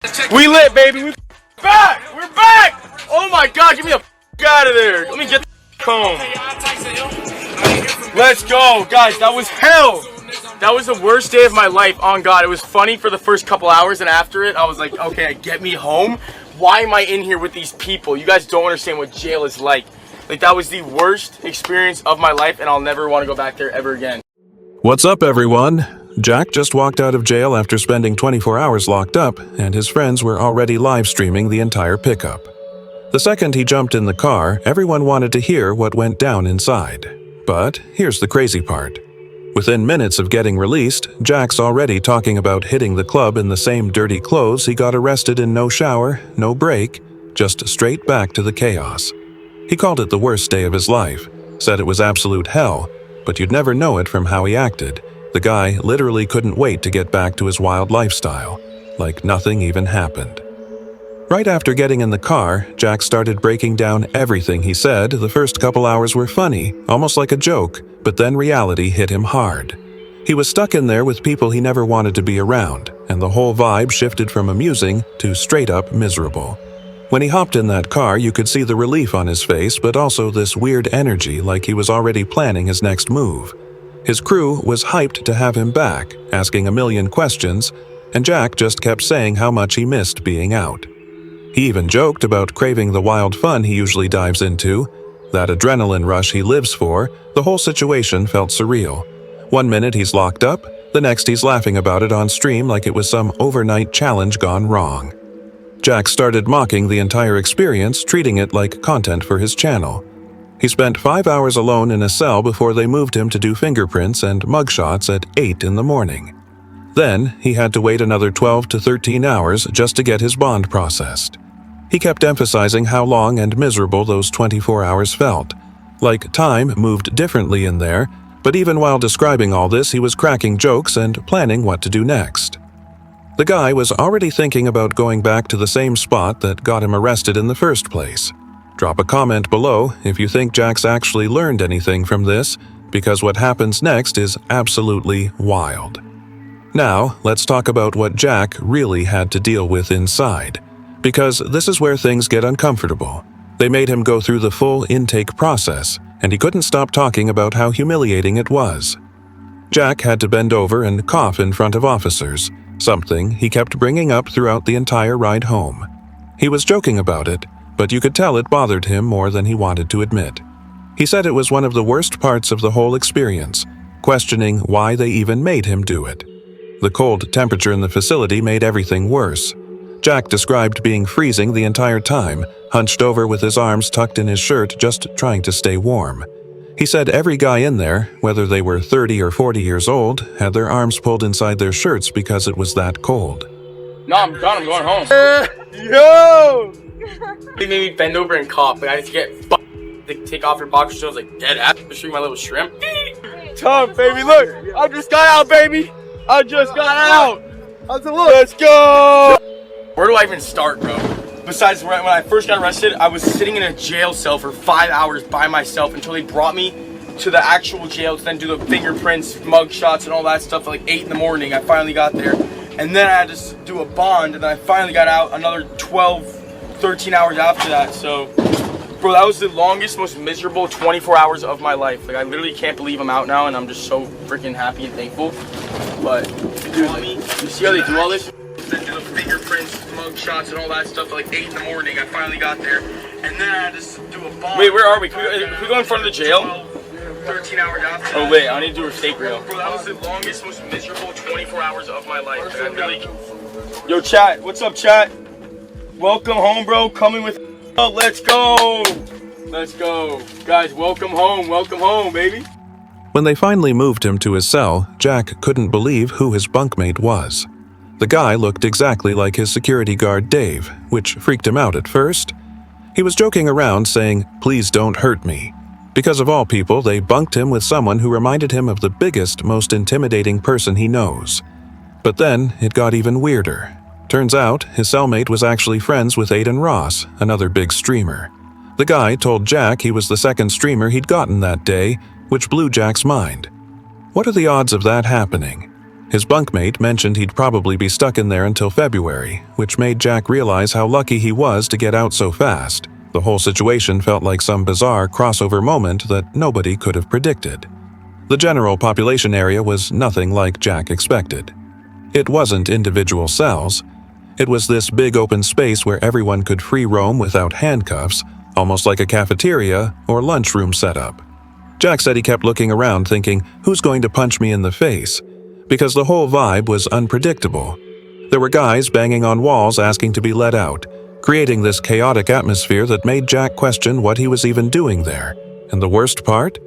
We lit, baby. We back. We're back. Oh my God, get me the out of there. Let me get the home. Let's go, guys. That was hell. That was the worst day of my life. On God, it was funny for the first couple hours, and after it, I was like, okay, get me home. Why am I in here with these people? You guys don't understand what jail is like. Like, that was the worst experience of my life, and I'll never want to go back there ever again. What's up, everyone? Jack just walked out of jail after spending 24 hours locked up, and his friends were already live streaming the entire pickup. The second he jumped in the car, everyone wanted to hear what went down inside. But here's the crazy part. Within minutes of getting released, Jack's already talking about hitting the club in the same dirty clothes he got arrested in. No shower, no break, just straight back to the chaos. He called it the worst day of his life, said it was absolute hell, but you'd never know it from how he acted. The guy literally couldn't wait to get back to his wild lifestyle, like nothing even happened. Right after getting in the car, Jack started breaking down everything he said. The first couple hours were funny, almost like a joke, but then reality hit him hard. He was stuck in there with people he never wanted to be around, and the whole vibe shifted from amusing to straight up miserable. When he hopped in that car, you could see the relief on his face, but also this weird energy like he was already planning his next move. His crew was hyped to have him back, asking a million questions, and Jack just kept saying how much he missed being out. He even joked about craving the wild fun he usually dives into, that adrenaline rush he lives for. The whole situation felt surreal. One minute he's locked up, the next he's laughing about it on stream like it was some overnight challenge gone wrong. Jack started mocking the entire experience, treating it like content for his channel. He spent 5 hours alone in a cell before they moved him to do fingerprints and mugshots at 8 in the morning. Then, he had to wait another 12 to 13 hours just to get his bond processed. He kept emphasizing how long and miserable those 24 hours felt. Like time moved differently in there, but even while describing all this, he was cracking jokes and planning what to do next. The guy was already thinking about going back to the same spot that got him arrested in the first place. Drop a comment below if you think Jack's actually learned anything from this, because what happens next is absolutely wild. Now, let's talk about what Jack really had to deal with inside, because this is where things get uncomfortable. They made him go through the full intake process, and he couldn't stop talking about how humiliating it was. Jack had to bend over and cough in front of officers, something he kept bringing up throughout the entire ride home. He was joking about it, but you could tell it bothered him more than he wanted to admit. He said it was one of the worst parts of the whole experience, questioning why they even made him do it. The cold temperature in the facility made everything worse. Jack described being freezing the entire time, hunched over with his arms tucked in his shirt just trying to stay warm. He said every guy in there, whether they were 30 or 40 years old, had their arms pulled inside their shirts because it was that cold. No, I'm done. I'm going home. Yo! They made me bend over and cough. Like, I had to get to take off your boxer shorts. Like, dead ass. Show you my little shrimp. Tough, baby. Look, I just got out, baby. I just got out. Let's go. Where do I even start, bro? Besides, when I first got arrested, I was sitting in a jail cell for 5 hours by myself until they brought me to the actual jail to then do the fingerprints, mugshots, and all that stuff at like 8 in the morning. I finally got there. And then I had to do a bond, and then I finally got out another 12, 13 hours after that. So, bro, that was the longest, most miserable 24 hours of my life. Like, I literally can't believe I'm out now, and I'm just so freaking happy and thankful. But, dude, you see how they do all this? Then do the fingerprints, mugshots, and all that stuff at like 8 in the morning. I finally got there, and then I had to do a bond. Wait, where are we? Can we go in front of the jail? 13 hours after. Oh wait, I need to do a steak reel. Bro, that was the longest, most miserable 24 hours of my life. Like, I really... Yo, chat, what's up, chat? Welcome home, bro. Coming with... Oh, let's go. Let's go. Guys, welcome home, baby. When they finally moved him to his cell, Jack couldn't believe who his bunkmate was. The guy looked exactly like his security guard Dave, which freaked him out at first. He was joking around saying, "Please don't hurt me." Because of all people, they bunked him with someone who reminded him of the biggest, most intimidating person he knows. But then it got even weirder. Turns out, his cellmate was actually friends with Aiden Ross, another big streamer. The guy told Jack he was the second streamer he'd gotten that day, which blew Jack's mind. What are the odds of that happening? His bunkmate mentioned he'd probably be stuck in there until February, which made Jack realize how lucky he was to get out so fast. The whole situation felt like some bizarre crossover moment that nobody could have predicted. The general population area was nothing like Jack expected. It wasn't individual cells. It was this big open space where everyone could free roam without handcuffs, almost like a cafeteria or lunchroom setup. Jack said he kept looking around thinking, who's going to punch me in the face? Because the whole vibe was unpredictable. There were guys banging on walls asking to be let out, creating this chaotic atmosphere that made Jack question what he was even doing there. And the worst part?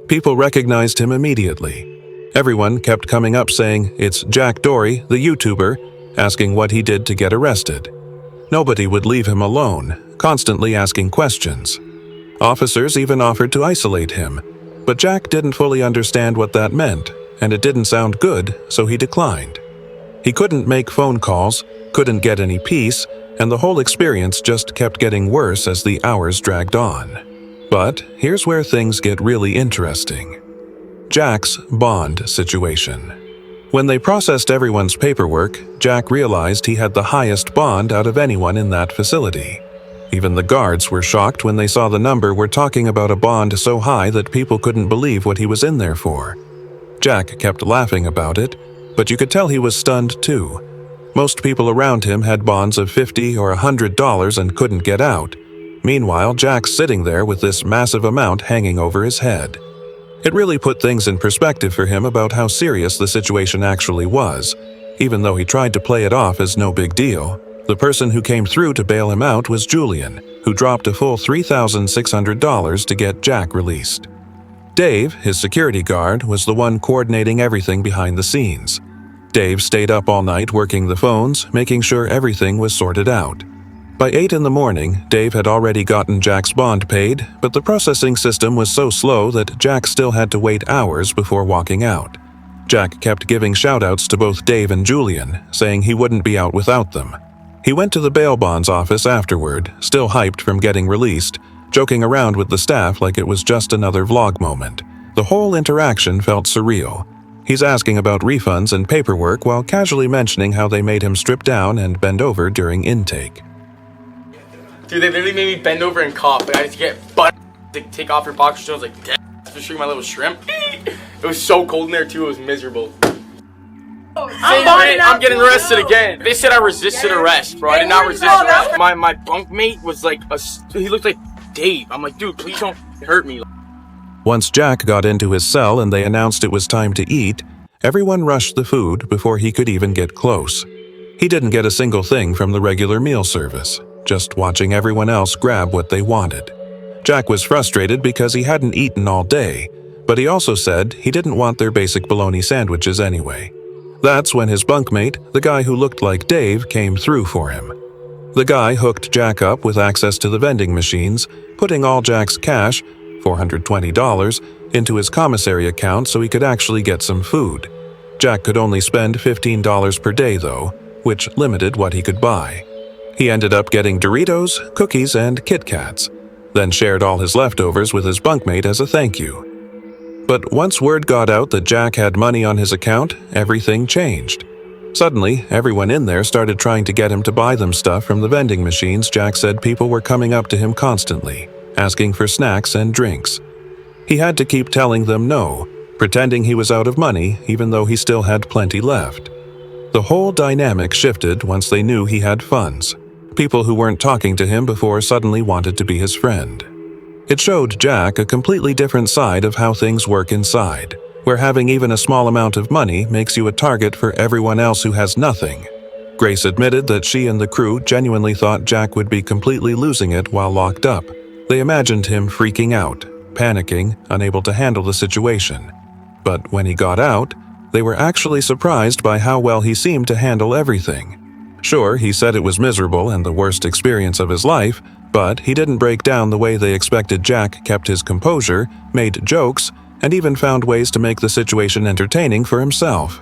People recognized him immediately. Everyone kept coming up saying, "It's Jack Doherty, the YouTuber," asking what he did to get arrested. Nobody would leave him alone, constantly asking questions. Officers even offered to isolate him, but Jack didn't fully understand what that meant, and it didn't sound good, so he declined. He couldn't make phone calls, couldn't get any peace, and the whole experience just kept getting worse as the hours dragged on. But here's where things get really interesting. Jack's bond situation. When they processed everyone's paperwork, Jack realized he had the highest bond out of anyone in that facility. Even the guards were shocked when they saw the number. We're talking about a bond so high that people couldn't believe what he was in there for. Jack kept laughing about it, but you could tell he was stunned too. Most people around him had bonds of $50 or $100 and couldn't get out. Meanwhile, Jack's sitting there with this massive amount hanging over his head. It really put things in perspective for him about how serious the situation actually was. Even though he tried to play it off as no big deal, the person who came through to bail him out was Julian, who dropped a full $3,600 to get Jack released. Dave, his security guard, was the one coordinating everything behind the scenes. Dave stayed up all night working the phones, making sure everything was sorted out. By 8 in the morning, Dave had already gotten Jack's bond paid, but the processing system was so slow that Jack still had to wait hours before walking out. Jack kept giving shoutouts to both Dave and Julian, saying he wouldn't be out without them. He went to the bail bonds office afterward, still hyped from getting released, joking around with the staff like it was just another vlog moment. The whole interaction felt surreal. He's asking about refunds and paperwork while casually mentioning how they made him strip down and bend over during intake. Dude, they literally made me bend over and cough. Like, I just get butt to take off your boxer shorts, like, dead. Especially my little shrimp. It was so cold in there too. It was miserable. I'm getting arrested again. They said I resisted arrest, bro. I did not resist arrest. My bunkmate was like he looked like Dave. I'm like, dude, please don't hurt me. Once Jack got into his cell and they announced it was time to eat, everyone rushed the food before he could even get close. He didn't get a single thing from the regular meal service, just watching everyone else grab what they wanted. Jack was frustrated because he hadn't eaten all day, but he also said he didn't want their basic bologna sandwiches anyway. That's when his bunkmate, the guy who looked like Dave, came through for him. The guy hooked Jack up with access to the vending machines, putting all Jack's cash, $420, into his commissary account so he could actually get some food. Jack could only spend $15 per day though, which limited what he could buy. He ended up getting Doritos, cookies, and Kit Kats, then shared all his leftovers with his bunkmate as a thank you. But once word got out that Jack had money on his account, everything changed. Suddenly, everyone in there started trying to get him to buy them stuff from the vending machines. Jack said people were coming up to him constantly, asking for snacks and drinks. He had to keep telling them no, pretending he was out of money even though he still had plenty left. The whole dynamic shifted once they knew he had funds. People who weren't talking to him before suddenly wanted to be his friend. It showed Jack a completely different side of how things work inside, where having even a small amount of money makes you a target for everyone else who has nothing. Grace admitted that she and the crew genuinely thought Jack would be completely losing it while locked up. They imagined him freaking out, panicking, unable to handle the situation. But when he got out, they were actually surprised by how well he seemed to handle everything. Sure, he said it was miserable and the worst experience of his life, but he didn't break down the way they expected. Jack kept his composure, made jokes, and even found ways to make the situation entertaining for himself.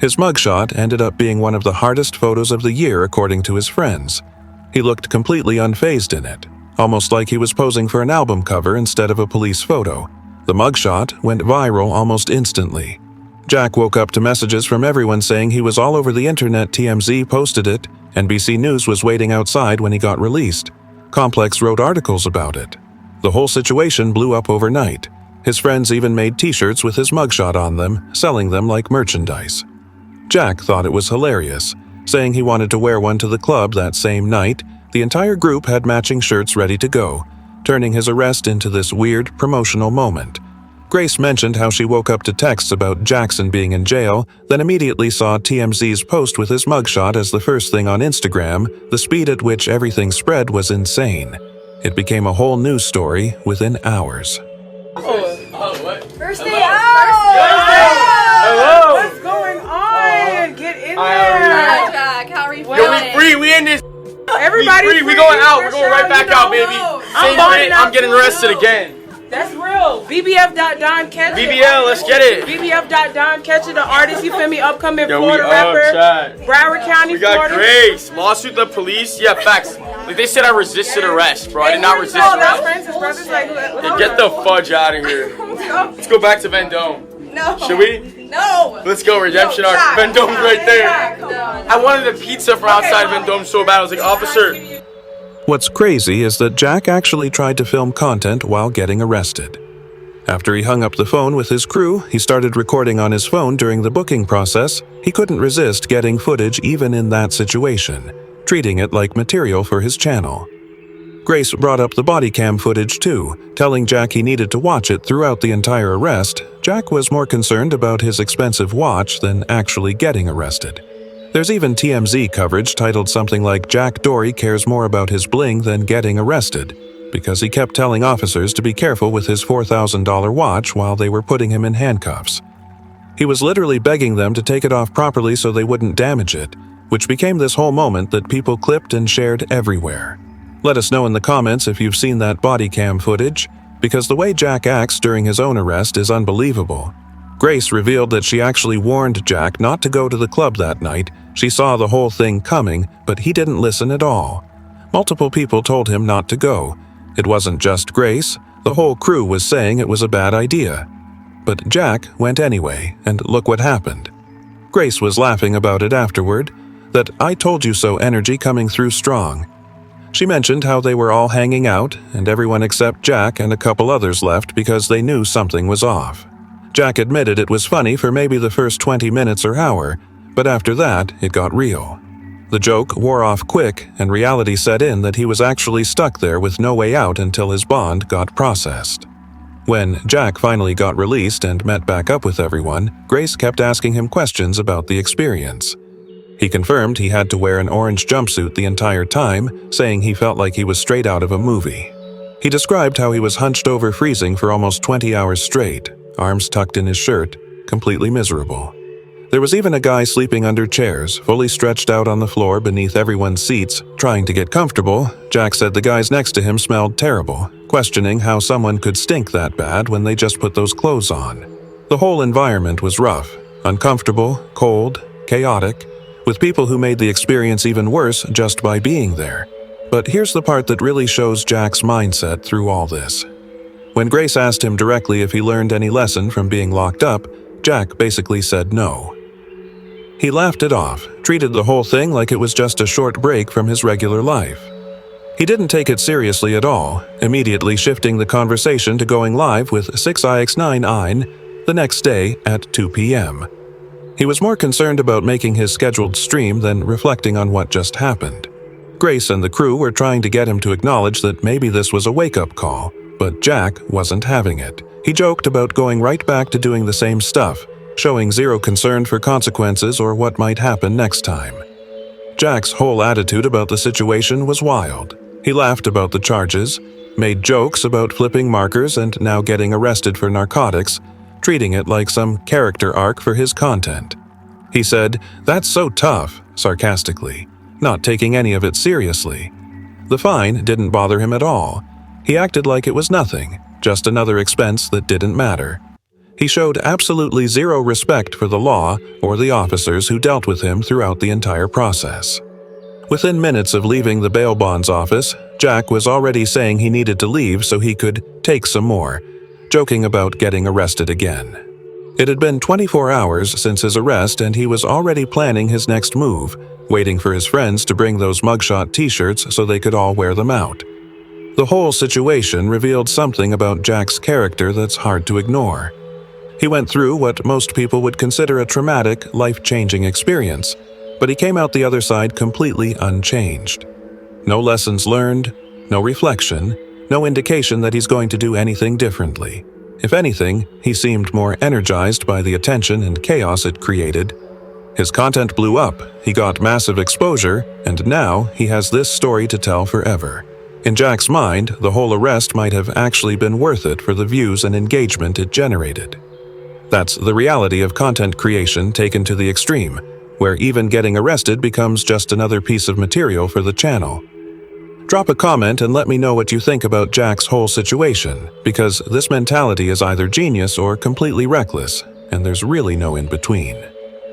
His mugshot ended up being one of the hardest photos of the year according to his friends. He looked completely unfazed in it, almost like he was posing for an album cover instead of a police photo. The mugshot went viral almost instantly. Jack woke up to messages from everyone saying he was all over the internet. TMZ posted it. NBC News was waiting outside when he got released. Complex wrote articles about it. The whole situation blew up overnight. His friends even made t-shirts with his mugshot on them, selling them like merchandise. Jack thought it was hilarious, saying he wanted to wear one to the club that same night. The entire group had matching shirts ready to go, turning his arrest into this weird promotional moment. Grace mentioned how she woke up to texts about Jackson being in jail, then immediately saw TMZ's post with his mugshot as the first thing on Instagram. The speed at which everything spread was insane. It became a whole news story within hours. First day out! Hello! What's going on? Get in there! Jack, how are you Yo, feeling? we free. We in this. Everybody's free. We going out. We're going right back out, baby. Same balling shit. out I'm getting too. arrested again. That's real. BBF.Don catch it. BBL, let's get it. BBF.Don catch it. The artist, you feel me? Upcoming Yo, Florida we rapper. chat. Broward County, We got Florida. Grace. Lawsuit the police. Yeah, facts. Like they said I resisted arrest, bro. I did not resist Oh, that's arrest. friends, his brothers. Like, Yeah, get the fudge out of here. Let's go back to Vendome. No. Should we? No. Let's go. Redemption arc. Jack, Vendome's right there. Jack, I wanted a pizza from outside Vendome so bad. I was like, officer. What's crazy is that Jack actually tried to film content while getting arrested. After he hung up the phone with his crew, he started recording on his phone during the booking process. He couldn't resist getting footage even in that situation, treating it like material for his channel. Grace brought up the body cam footage too, telling Jack he needed to watch it throughout the entire arrest. Jack was more concerned about his expensive watch than actually getting arrested. There's even TMZ coverage titled something like "Jack Doherty cares more about his bling than getting arrested," because he kept telling officers to be careful with his $4,000 watch while they were putting him in handcuffs. He was literally begging them to take it off properly so they wouldn't damage it, which became this whole moment that people clipped and shared everywhere. Let us know in the comments if you've seen that body cam footage, because the way Jack acts during his own arrest is unbelievable. Grace revealed that she actually warned Jack not to go to the club that night. She saw the whole thing coming, but he didn't listen at all. Multiple people told him not to go. It wasn't just Grace, the whole crew was saying it was a bad idea. But Jack went anyway, and look what happened. Grace was laughing about it afterward, that "I told you so" energy coming through strong. She mentioned how they were all hanging out, and everyone except Jack and a couple others left because they knew something was off. Jack admitted it was funny for maybe the first 20 minutes or hour, but after that, it got real. The joke wore off quick, and reality set in that he was actually stuck there with no way out until his bond got processed. When Jack finally got released and met back up with everyone, Grace kept asking him questions about the experience. He confirmed he had to wear an orange jumpsuit the entire time, saying he felt like he was straight out of a movie. He described how he was hunched over freezing for almost 20 hours straight, arms tucked in his shirt, completely miserable. There was even a guy sleeping under chairs, fully stretched out on the floor beneath everyone's seats, trying to get comfortable. Jack said the guys next to him smelled terrible, questioning how someone could stink that bad when they just put those clothes on. The whole environment was rough, uncomfortable, cold, chaotic, with people who made the experience even worse just by being there. But here's the part that really shows Jack's mindset through all this. When Grace asked him directly if he learned any lesson from being locked up, Jack basically said no. He laughed it off, treated the whole thing like it was just a short break from his regular life. He didn't take it seriously at all, immediately shifting the conversation to going live with 6ix9ine the next day at 2 p.m. He was more concerned about making his scheduled stream than reflecting on what just happened. Grace and the crew were trying to get him to acknowledge that maybe this was a wake-up call, but Jack wasn't having it. He joked about going right back to doing the same stuff, showing zero concern for consequences or what might happen next time. Jack's whole attitude about the situation was wild. He laughed about the charges, made jokes about flipping markers and now getting arrested for narcotics, treating it like some character arc for his content. He said, "That's so tough," sarcastically, not taking any of it seriously. The fine didn't bother him at all. He acted like it was nothing, just another expense that didn't matter. He showed absolutely zero respect for the law or the officers who dealt with him throughout the entire process. Within minutes of leaving the bail bonds office, Jack was already saying he needed to leave so he could take some more, joking about getting arrested again. It had been 24 hours since his arrest and he was already planning his next move, waiting for his friends to bring those mugshot t-shirts so they could all wear them out. The whole situation revealed something about Jack's character that's hard to ignore. He went through what most people would consider a traumatic, life-changing experience, but he came out the other side completely unchanged. No lessons learned, no reflection, no indication that he's going to do anything differently. If anything, he seemed more energized by the attention and chaos it created. His content blew up, he got massive exposure, and now he has this story to tell forever. In Jack's mind, the whole arrest might have actually been worth it for the views and engagement it generated. That's the reality of content creation taken to the extreme, where even getting arrested becomes just another piece of material for the channel. Drop a comment and let me know what you think about Jack's whole situation, because this mentality is either genius or completely reckless, and there's really no in between.